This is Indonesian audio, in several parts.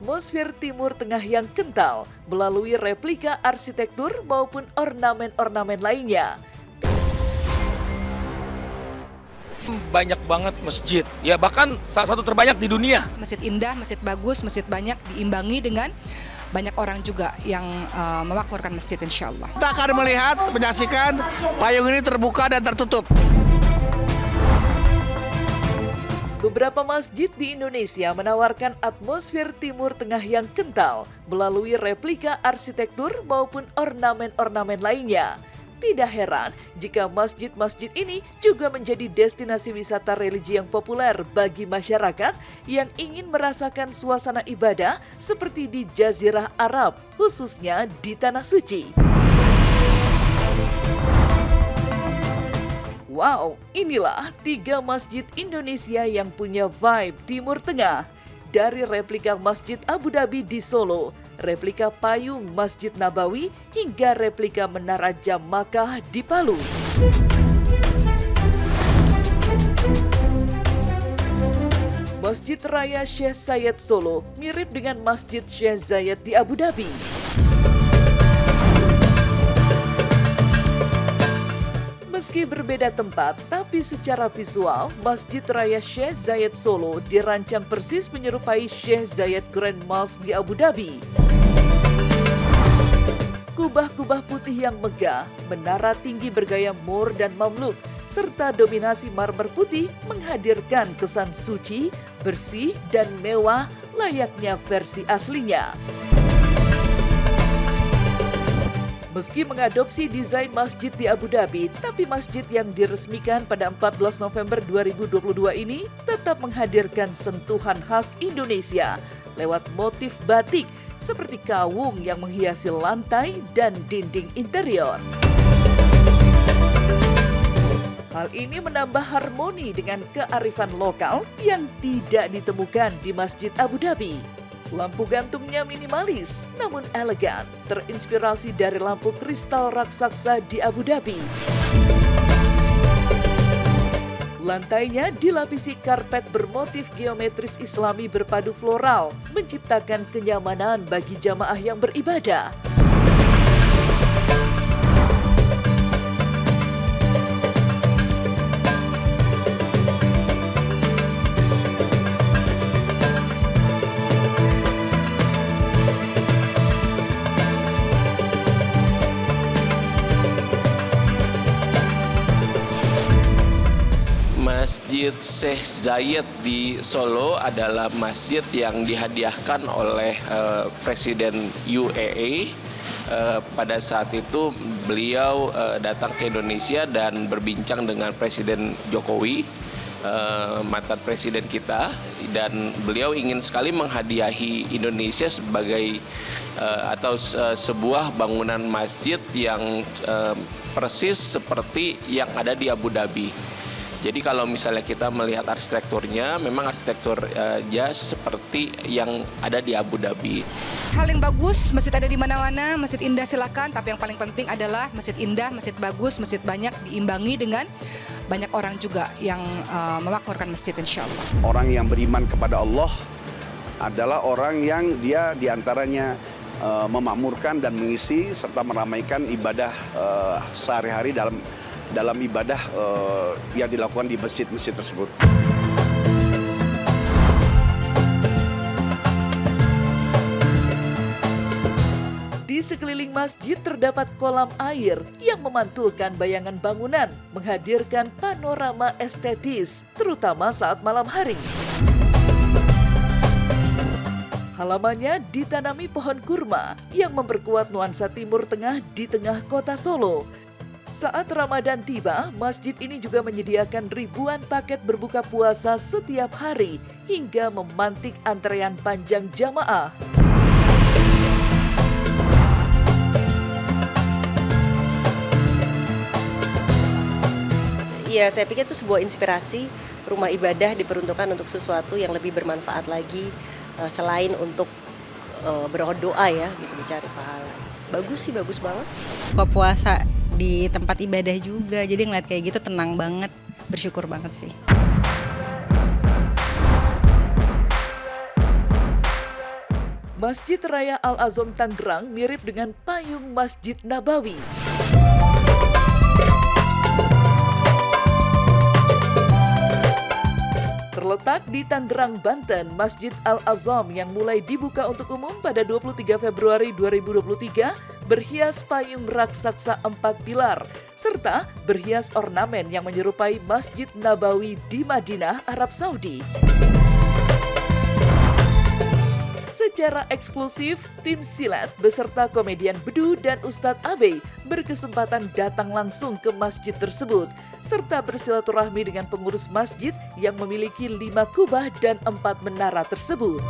atmosfer Timur Tengah yang kental melalui replika arsitektur maupun ornamen-ornamen lainnya. Banyak banget masjid, ya bahkan salah satu terbanyak di dunia. Masjid indah, masjid bagus, masjid banyak, diimbangi dengan banyak orang juga yang memakmurkan masjid, insya Allah. Kita akan melihat, menyaksikan payung ini terbuka dan tertutup. Beberapa masjid di Indonesia menawarkan atmosfer Timur Tengah yang kental melalui replika arsitektur maupun ornamen-ornamen lainnya. Tidak heran jika masjid-masjid ini juga menjadi destinasi wisata religi yang populer bagi masyarakat yang ingin merasakan suasana ibadah seperti di Jazirah Arab, khususnya di Tanah Suci. Wow, inilah 3 masjid Indonesia yang punya vibe Timur Tengah. Dari replika Masjid Abu Dhabi di Solo, replika payung Masjid Nabawi, hingga replika Menara Jam Makkah di Palu. Masjid Raya Syekh Zayed Solo mirip dengan Masjid Syekh Zayed di Abu Dhabi. Meski berbeda tempat, tapi secara visual, Masjid Raya Syekh Zayed Solo dirancang persis menyerupai Syekh Zayed Grand Mosque di Abu Dhabi. Kubah-kubah putih yang megah, menara tinggi bergaya Moor dan Mamluk, serta dominasi marmer putih menghadirkan kesan suci, bersih, dan mewah layaknya versi aslinya. Meski mengadopsi desain masjid di Abu Dhabi, tapi masjid yang diresmikan pada 14 November 2022 ini tetap menghadirkan sentuhan khas Indonesia lewat motif batik seperti kawung yang menghiasi lantai dan dinding interior. Hal ini menambah harmoni dengan kearifan lokal yang tidak ditemukan di Masjid Abu Dhabi. Lampu gantungnya minimalis, namun elegan, terinspirasi dari lampu kristal raksasa di Abu Dhabi. Lantainya dilapisi karpet bermotif geometris Islami berpadu floral, menciptakan kenyamanan bagi jamaah yang beribadah. Masjid Syekh Zayed di Solo adalah masjid yang dihadiahkan oleh Presiden UAE. Pada saat itu beliau datang ke Indonesia dan berbincang dengan Presiden Jokowi, mantan presiden kita, dan beliau ingin sekali menghadiahi Indonesia sebagai sebuah bangunan masjid yang persis seperti yang ada di Abu Dhabi. Jadi kalau misalnya kita melihat arsitekturnya, memang arsitektur jas seperti yang ada di Abu Dhabi. Hal yang bagus, masjid ada di mana-mana, masjid indah silakan, tapi yang paling penting adalah masjid indah, masjid bagus, masjid banyak, diimbangi dengan banyak orang juga yang memakmurkan masjid, insya Allah. Orang yang beriman kepada Allah adalah orang yang dia diantaranya memakmurkan dan mengisi serta meramaikan ibadah sehari-hari dalam ibadah yang dilakukan di masjid-masjid tersebut. Di sekeliling masjid terdapat kolam air yang memantulkan bayangan bangunan, menghadirkan panorama estetis, terutama saat malam hari. Halamannya ditanami pohon kurma yang memperkuat nuansa Timur Tengah di tengah kota Solo. Saat Ramadan tiba, masjid ini juga menyediakan ribuan paket berbuka puasa setiap hari hingga memantik antrean panjang jamaah. Ya, saya pikir itu sebuah inspirasi. Rumah ibadah diperuntukkan untuk sesuatu yang lebih bermanfaat lagi selain untuk berdoa ya, gitu, mencari pahala. Bagus sih, bagus banget. Buka puasa di tempat ibadah juga, jadi ngeliat kayak gitu tenang banget, bersyukur banget sih. Masjid Raya Al-Azom Tangerang mirip dengan payung Masjid Nabawi. Terletak di Tangerang, Banten, Masjid Al-Azom yang mulai dibuka untuk umum pada 23 Februari 2023 berhias payung raksasa 4 pilar, serta berhias ornamen yang menyerupai Masjid Nabawi di Madinah, Arab Saudi. Secara eksklusif, tim silat beserta komedian Bedu dan Ustadz Abe berkesempatan datang langsung ke masjid tersebut, serta bersilaturahmi dengan pengurus masjid yang memiliki 5 kubah dan 4 menara tersebut.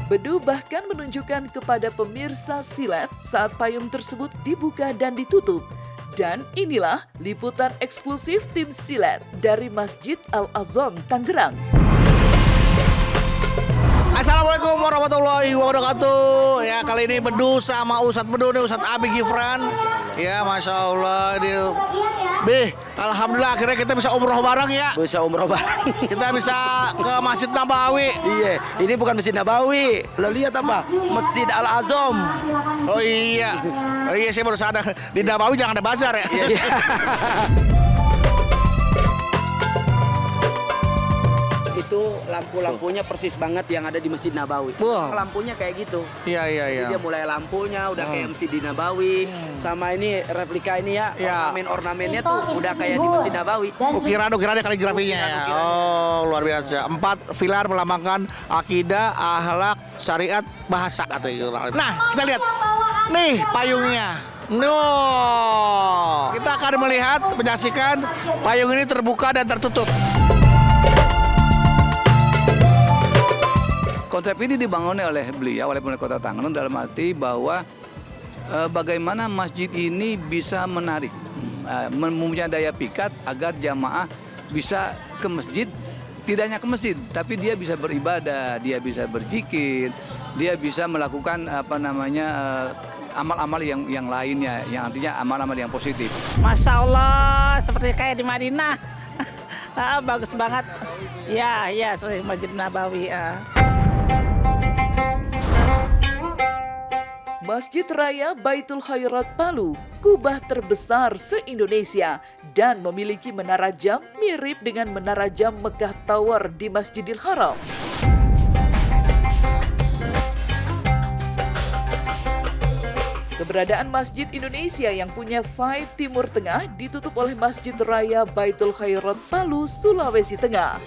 Bedu bahkan menunjukkan kepada pemirsa silat saat payung tersebut dibuka dan ditutup. Dan inilah liputan eksklusif tim silat dari Masjid Al-Azom Tangerang. Assalamualaikum warahmatullahi wabarakatuh. Ya, kali ini Bedu sama Ustadz Bedu nih, Ustadz Abi Gifran. Ya, Masya Allah. Alhamdulillah akhirnya kita bisa umroh bareng ya. Bisa umroh bareng. Kita bisa ke Masjid Nabawi. Iya, ini bukan Masjid Nabawi. Lo lihat apa? Masjid Al-Azom. Oh iya. Oh iya, saya baru sadar. Di Nabawi jangan ada bazar ya. Iya. Itu lampu-lampunya persis banget yang ada di Masjid Nabawi. Wah. Lampunya kayak gitu. Iya. Jadi dia mulai lampunya udah kayak Masjid di Nabawi. Sama ini replika ini ya, Ya. ornamen-ornamennya tuh udah kayak di Masjid Nabawi. Ukiran-ukirannya kaligrafinya ya. Oh, luar biasa. 4 pilar melambangkan akidah, akhlak, syariat, bahasa katanya. Nah, kita lihat. Nih payungnya. Kita akan melihat, menyaksikan payung ini terbuka dan tertutup. Konsep ini dibangun oleh beliau, oleh pemerintah Kota Tangerang dalam arti bahwa bagaimana masjid ini bisa menarik, mempunyai daya pikat agar jamaah bisa ke masjid, tidak hanya ke masjid, tapi dia bisa beribadah, dia bisa berzikir, dia bisa melakukan amal-amal yang lainnya, yang artinya amal-amal yang positif. Masya Allah, seperti kayak di Madinah. Bagus banget. Ya, seperti Masjid Nabawi. Masjid Raya Baitul Khairat Palu, kubah terbesar se-Indonesia dan memiliki menara jam mirip dengan menara jam Mekah Tower di Masjidil Haram. Keberadaan Masjid Indonesia yang punya vibe Timur Tengah ditutup oleh Masjid Raya Baitul Khairat Palu, Sulawesi Tengah.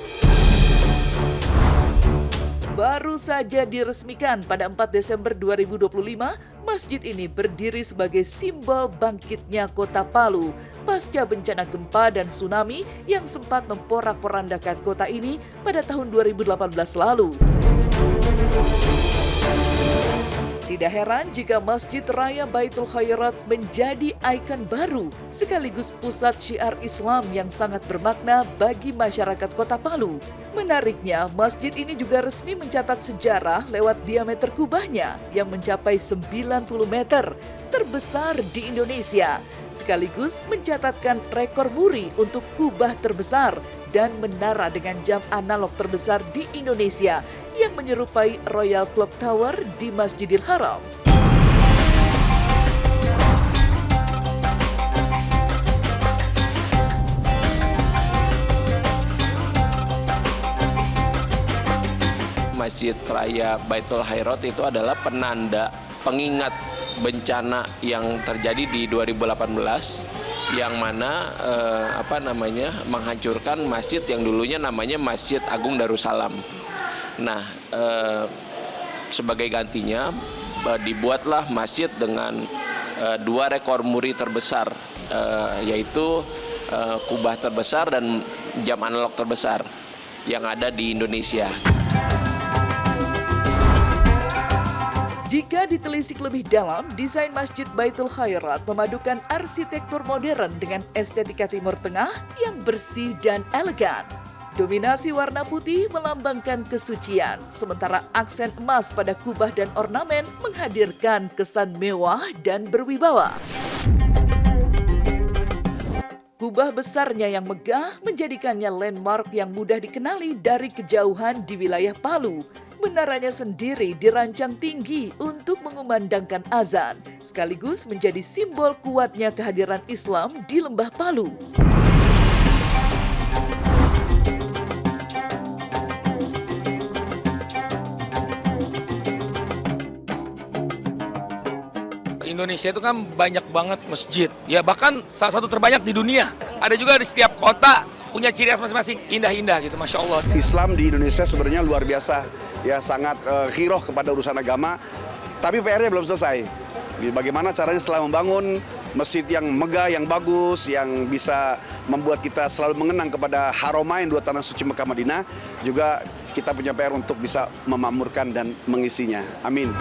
Baru saja diresmikan pada 4 Desember 2025, masjid ini berdiri sebagai simbol bangkitnya kota Palu pasca bencana gempa dan tsunami yang sempat memporak-porandakan kota ini pada tahun 2018 lalu. Tidak heran jika Masjid Raya Baitul Khairat menjadi ikon baru sekaligus pusat syiar Islam yang sangat bermakna bagi masyarakat kota Palu. Menariknya, masjid ini juga resmi mencatat sejarah lewat diameter kubahnya yang mencapai 90 meter, terbesar di Indonesia, sekaligus mencatatkan rekor muri untuk kubah terbesar dan menara dengan jam analog terbesar di Indonesia yang menyerupai Royal Clock Tower di Masjidil Haram. Masjid Raya Baitul Khairat itu adalah penanda pengingat bencana yang terjadi di 2018 yang mana menghancurkan masjid yang dulunya namanya Masjid Agung Darussalam. Nah, sebagai gantinya dibuatlah masjid dengan 2 rekor muri terbesar, yaitu kubah terbesar dan jam analog terbesar yang ada di Indonesia. Jika ditelisik lebih dalam, desain Masjid Baitul Khairat memadukan arsitektur modern dengan estetika Timur Tengah yang bersih dan elegan. Dominasi warna putih melambangkan kesucian, sementara aksen emas pada kubah dan ornamen menghadirkan kesan mewah dan berwibawa. Kubah besarnya yang megah menjadikannya landmark yang mudah dikenali dari kejauhan di wilayah Palu. Menaranya sendiri dirancang tinggi untuk mengumandangkan azan, sekaligus menjadi simbol kuatnya kehadiran Islam di Lembah Palu. Indonesia itu kan banyak banget masjid, ya bahkan salah satu terbanyak di dunia. Ada juga di setiap kota punya ciri khas masing-masing, indah-indah gitu, Masya Allah. Islam di Indonesia sebenarnya luar biasa, ya sangat khiroh kepada urusan agama, tapi PR-nya belum selesai. Bagaimana caranya setelah membangun masjid yang megah, yang bagus, yang bisa membuat kita selalu mengenang kepada Haramain, dua tanah suci Mekah Madinah, juga kita punya PR untuk bisa memakmurkan dan mengisinya. Amin.